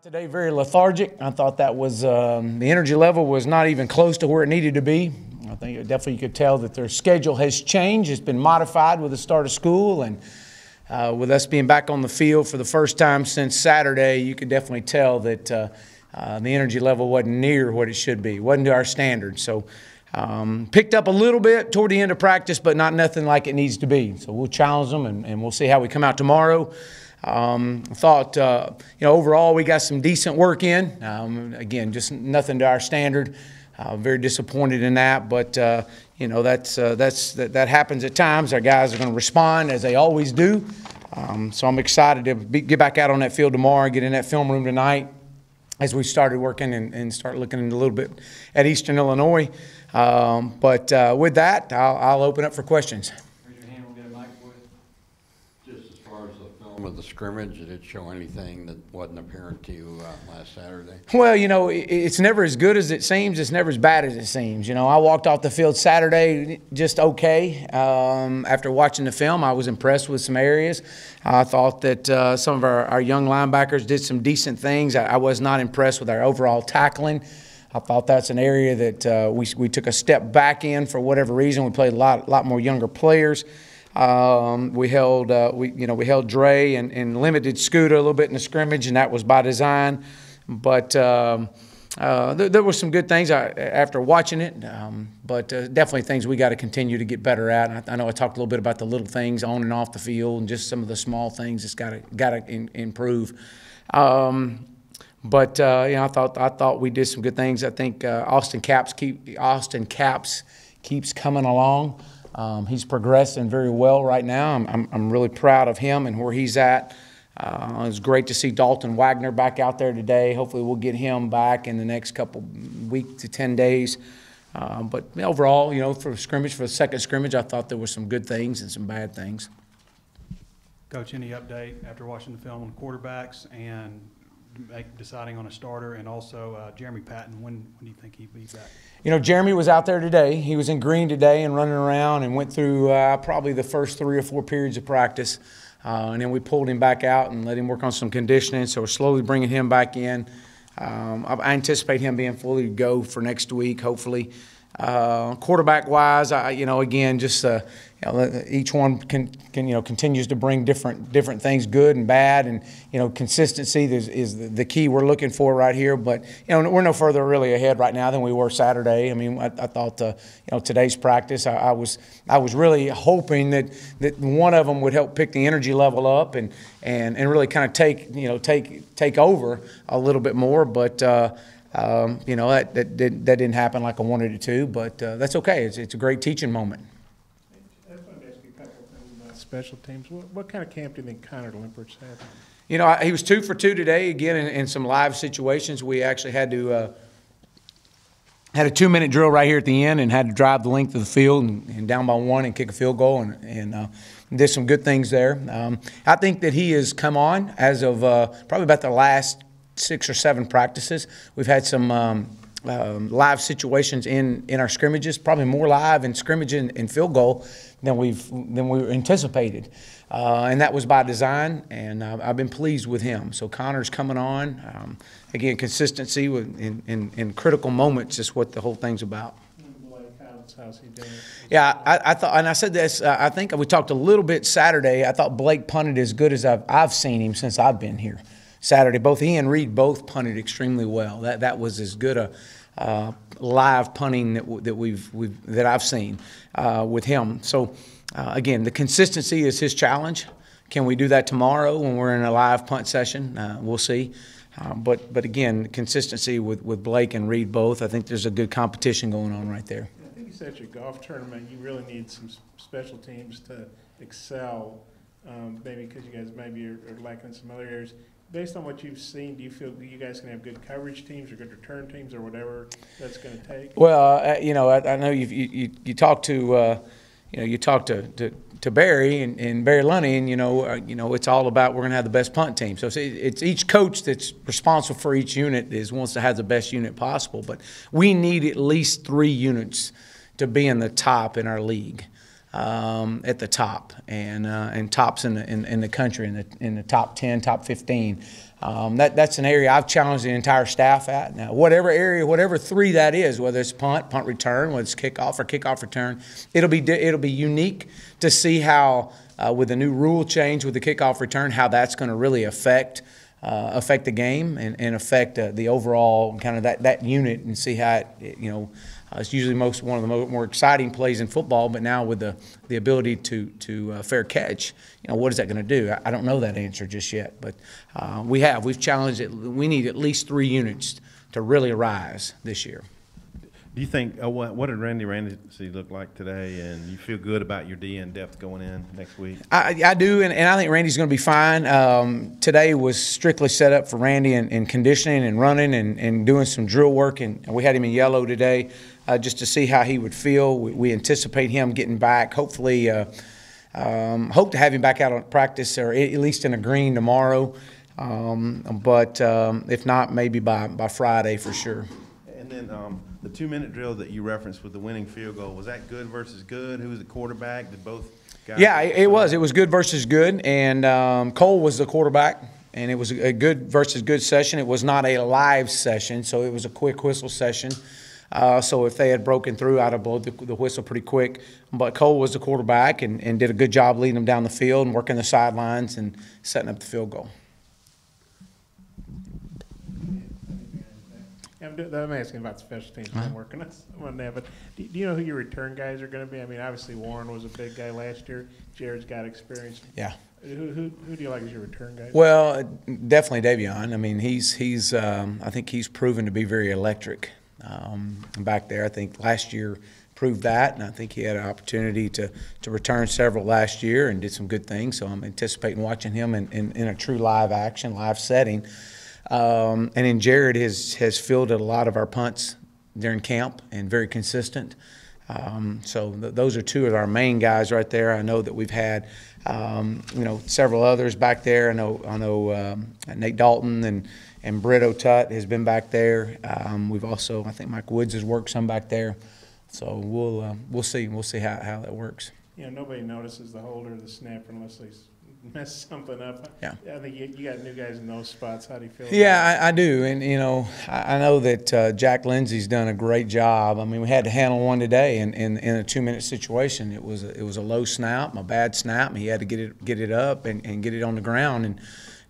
Today, very lethargic. I thought that was the energy level was not even close to where it needed to be. I think definitely you could tell that their schedule has changed. It's been modified with the start of school, and with us being back on the field for the first time since Saturday, you could definitely tell that the energy level wasn't near what it should be. It wasn't to our standards. So picked up a little bit toward the end of practice, but not nothing like it needs to be. So we'll challenge them, and we'll see how we come out tomorrow. I thought, overall we got some decent work in. Again, just nothing to our standard. Very disappointed in that, but that happens at times. Our guys are going to respond as they always do. So I'm excited to get back out on that field tomorrow, get in that film room tonight as we started working and start looking a little bit at Eastern Illinois. But with that, I'll open up for questions. Of the scrimmage, did it show anything that wasn't apparent to you last Saturday? Well, it's never as good as it seems. It's never as bad as it seems. I walked off the field Saturday just okay. After watching the film, I was impressed with some areas. I thought that some of our young linebackers did some decent things. I was not impressed with our overall tackling. I thought that's an area that we took a step back in for whatever reason. We played a lot more younger players. We held Dre and limited Scooter a little bit in the scrimmage, and that was by design. But there were some good things after watching it, but definitely things we got to continue to get better at. I know I talked a little bit about the little things on and off the field, and just some of the small things that's got to improve. But I thought we did some good things. I think Austin Capps keeps coming along. He's progressing very well right now. I'm really proud of him and where he's at. It's great to see Dalton Wagner back out there today. Hopefully we'll get him back in the next couple week to 10 days. But overall, for the second scrimmage, I thought there were some good things and some bad things. Coach, any update after watching the film on quarterbacks and deciding on a starter, and also Jeremy Patton, when do you think he'd be back? Jeremy was out there today. He was in green today and running around and went through probably the first 3 or 4 periods of practice. And then we pulled him back out and let him work on some conditioning. So we're slowly bringing him back in. I anticipate him being fully to go for next week, hopefully. Quarterback-wise, again, just each one continues to bring different things, good and bad, and consistency is the key we're looking for right here. But we're no further really ahead right now than we were Saturday. I mean, I thought today's practice, I was really hoping that one of them would help pick the energy level up and really kind of take over a little bit more, but. That didn't happen like I wanted it to, but that's okay. It's a great teaching moment. I just wanted to ask you a couple of things about special teams. What kind of camp do you think Connor Limpert's had? He was 2 for 2 today. Again, in some live situations, we actually had to had a 2-minute drill right here at the end and had to drive the length of the field and down by 1 and kick a field goal and did some good things there. I think that he has come on as of probably about the last 6 or 7 practices. We've had some live situations in our scrimmages, probably more live in scrimmage and field goal than we anticipated, and that was by design. And I've been pleased with him. So Connor's coming on. Again, consistency in critical moments is what the whole thing's about. How's he doing? Yeah, I thought, and I said this. I think we talked a little bit Saturday. I thought Blake punted as good as I've seen him since I've been here. Saturday, both he and Reed both punted extremely well. That was as good a live punting that I've seen with him. So again, the consistency is his challenge. Can we do that tomorrow when we're in a live punt session? We'll see. But again, consistency with Blake and Reed both. I think there's a good competition going on right there. I think you said at your golf tournament you really need some special teams to excel. Maybe because you guys maybe are lacking some other areas. Based on what you've seen, do you feel you guys can have good coverage teams or good return teams or whatever that's going to take? Well, I know you talked to Barry and Barry Lunny, and it's all about we're going to have the best punt team. So it's each coach that's responsible for each unit wants to have the best unit possible. But we need at least 3 units to be in the top in our league. at the top, and tops in the country, in the top 10, top 15. That's an area I've challenged the entire staff at. Now, whatever area, whatever three that is, whether it's punt return, whether it's kickoff or kickoff return, it'll be unique to see how with the new rule change with the kickoff return, how that's going to really affect the game and affect the overall kind of that unit, and see how it's usually one of the more exciting plays in football, but now with the ability to fair catch, what is that going to do? I don't know that answer just yet, but we've challenged it. We need at least 3 units to really rise this year. Do you think what did Randy look like today, and you feel good about your DN depth going in next week? I do, and I think Randy's going to be fine. Today was strictly set up for Randy in conditioning and running and doing some drill work, and we had him in yellow today just to see how he would feel. We anticipate him getting back. Hopefully, hope to have him back out on practice, or at least in a green tomorrow. But if not, maybe by Friday for sure. And then the 2-minute drill that you referenced with the winning field goal, was that good versus good? Who was the quarterback? Did both guys? Yeah, it was. It was good versus good, and Cole was the quarterback, and it was a good versus good session. It was not a live session, so it was a quick whistle session. So if they had broken through, I'd have blown the whistle pretty quick. But Cole was the quarterback and did a good job leading them down the field and working the sidelines and setting up the field goal. I'm asking about special teams. I'm working on that. But do you know who your return guys are going to be? I mean, obviously Warren was a big guy last year. Jared's got experience. Yeah. Who do you like as your return guy? Well, definitely Davion. I mean, he's I think he's proven to be very electric back there. I think last year proved that, and I think he had an opportunity to return several last year and did some good things. So I'm anticipating watching him in a true live action, live setting. And then Jared has fielded a lot of our punts during camp and very consistent. So those are 2 of our main guys right there. I know that we've had several others back there. I know Nate Dalton and Brito Tutt has been back there. We've also, I think Mike Woods has worked some back there. So we'll see how that works. Nobody notices the holder or the snapper unless they mess something up. Yeah. I think you got new guys in those spots. How do you feel? Yeah, I do, and I know that Jack Lindsay's done a great job. I mean, we had to handle one today in a 2-minute situation. It was a low snap, a bad snap. He had to get it up and get it on the ground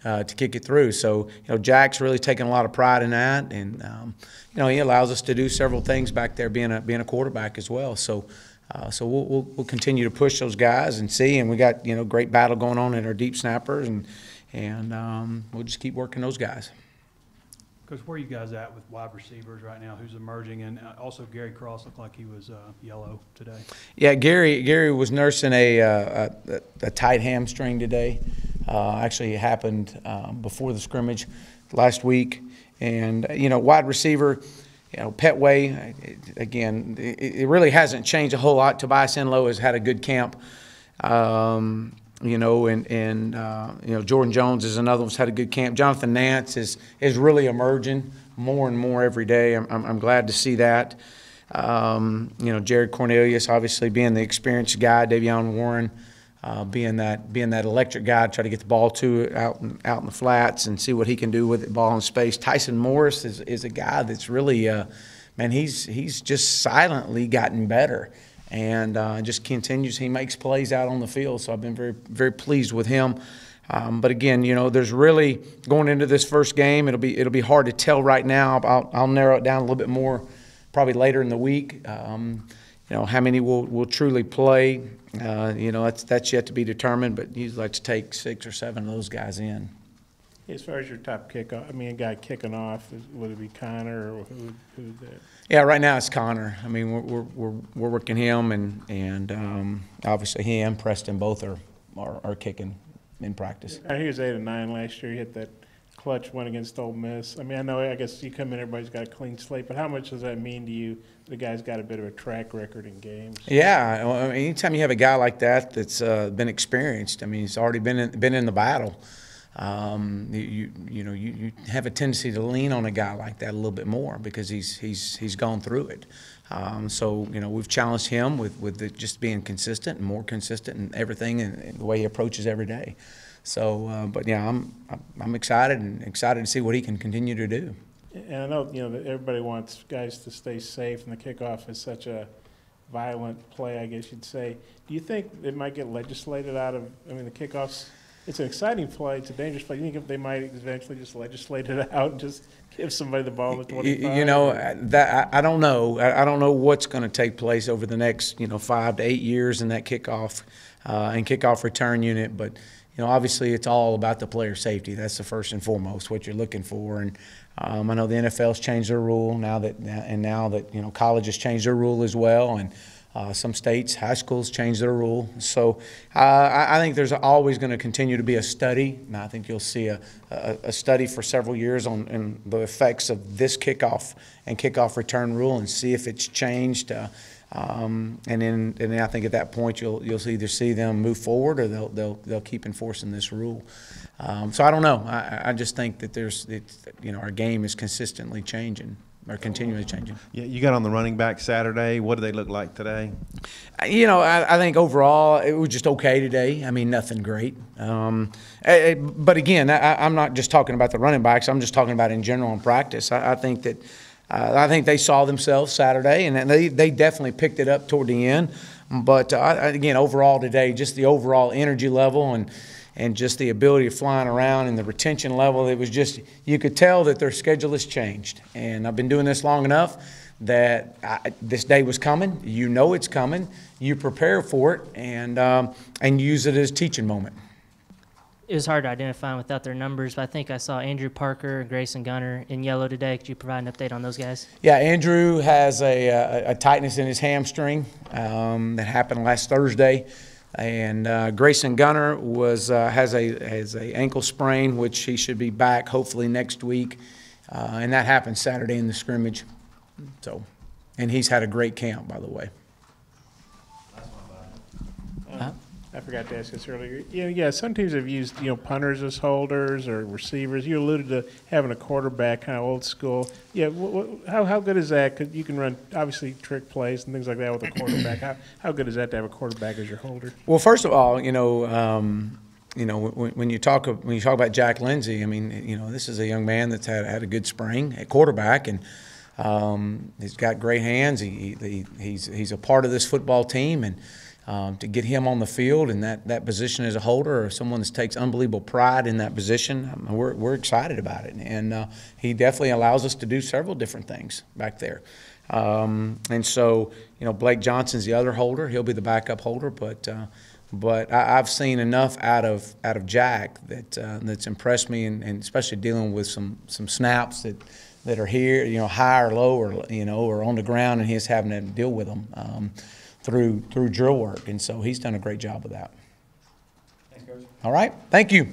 and to kick it through. So Jack's really taken a lot of pride in that, and he allows us to do several things back there, being a quarterback as well. So we'll continue to push those guys and see, and we got great battle going on in our deep snappers, and we'll just keep working those guys. Coach, where are you guys at with wide receivers right now? Who's emerging? And also Gary Cross looked like he was yellow today. Yeah, Gary was nursing a tight hamstring today. Actually, it happened before the scrimmage last week, and wide receiver. Petway, again, it really hasn't changed a whole lot. Tobias Enlow has had a good camp, and Jordan Jones is another one's had a good camp. Jonathan Nance is really emerging more and more every day. I'm glad to see that. Jared Cornelius, obviously being the experienced guy, Davion Warren, being that electric guy, try to get the ball to it out in the flats and see what he can do with the ball in space. Tyson Morris is a guy that's really, he's just silently gotten better and just continues. He makes plays out on the field, so I've been very, very pleased with him. But again, there's really going into this first game. It'll be hard to tell right now. I'll narrow it down a little bit more probably later in the week. How many will truly play. That's yet to be determined, but you'd like to take 6 or 7 of those guys in. As far as your top kickoff, a guy kicking off, would it be Connor or who would that? Yeah, right now it's Connor. I mean, we're working him, and obviously he and Preston both are kicking in practice. He was 8 of 9 last year. He hit that clutch one against Ole Miss. I guess you come in, everybody's got a clean slate, but how much does that mean to you? The guy's got a bit of a track record in games. Yeah, anytime you have a guy like that that's been experienced, he's already been in the battle. You have a tendency to lean on a guy like that a little bit more because he's gone through it. So, you know, we've challenged him with just being consistent and more consistent in everything and the way he approaches every day. So, but yeah, I'm excited and excited to see what he can continue to do. And I know, you know, that everybody wants guys to stay safe, and the kickoff is such a violent play, I guess you'd say. Do you think it might get legislated out of, I mean, the kickoffs, it's an exciting play, it's a dangerous play. You think if they might eventually just legislate it out and just give somebody the ball at 25? You know, that I don't know. I don't know what's going to take place over the next, you know, 5 to 8 years in that kickoff and kickoff return unit. But, you know, obviously it's all about the player safety. That's the first and foremost, what you're looking for. And I know the NFL's changed their rule now that you know, colleges changed their rule as well, and some states, high schools, changed their rule. So I think there's always going to continue to be a study, and I think you'll see a study for several years on the effects of this kickoff and kickoff return rule, and see if it's changed. And then I think at that point you'll either see them move forward or they'll keep enforcing this rule. So I don't know. I just think that you know, our game is consistently changing or continually changing. Yeah, you got on the running back Saturday. What do they look like today? You know, I think overall it was just okay today. I mean, nothing great. But again, I'm not just talking about the running backs. I'm just talking about in general in practice. I think that I think they saw themselves Saturday, and they definitely picked it up toward the end. But again, overall today, just the overall energy level and just the ability of flying around and the retention level, it was just, you could tell that their schedule has changed. And I've been doing this long enough that this day was coming. You know it's coming. You prepare for it and use it as a teaching moment. It was hard to identify without their numbers, but I think I saw Andrew Parker and Grayson Gunner in yellow today. Could you provide an update on those guys? Yeah, Andrew has a tightness in his hamstring that happened last Thursday. And Grayson Gunner has a ankle sprain, which he should be back hopefully next week, and that happened Saturday in the scrimmage. So, and he's had a great camp, by the way. I forgot to ask this earlier. Yeah, some teams have used, you know, punters as holders or receivers. You alluded to having a quarterback, kind of old school. Yeah, how good is that? 'Cause you can run, obviously, trick plays and things like that with a quarterback. How good is that to have a quarterback as your holder? Well, first of all, you know, when you talk about Jack Lindsey, I mean, you know, this is a young man that's had a good spring at quarterback, and he's got great hands. He's a part of this football team, and to get him on the field in that position as a holder, or someone that takes unbelievable pride in that position, we're excited about it. And he definitely allows us to do several different things back there. And so, you know, Blake Johnson's the other holder. He'll be the backup holder, but I've seen enough out of Jack that's impressed me, and especially dealing with some snaps that are here, you know, high or low, or you know, or on the ground, and he's having to deal with them through drill work, and so he's done a great job of that. Thanks, Coach. All right, thank you.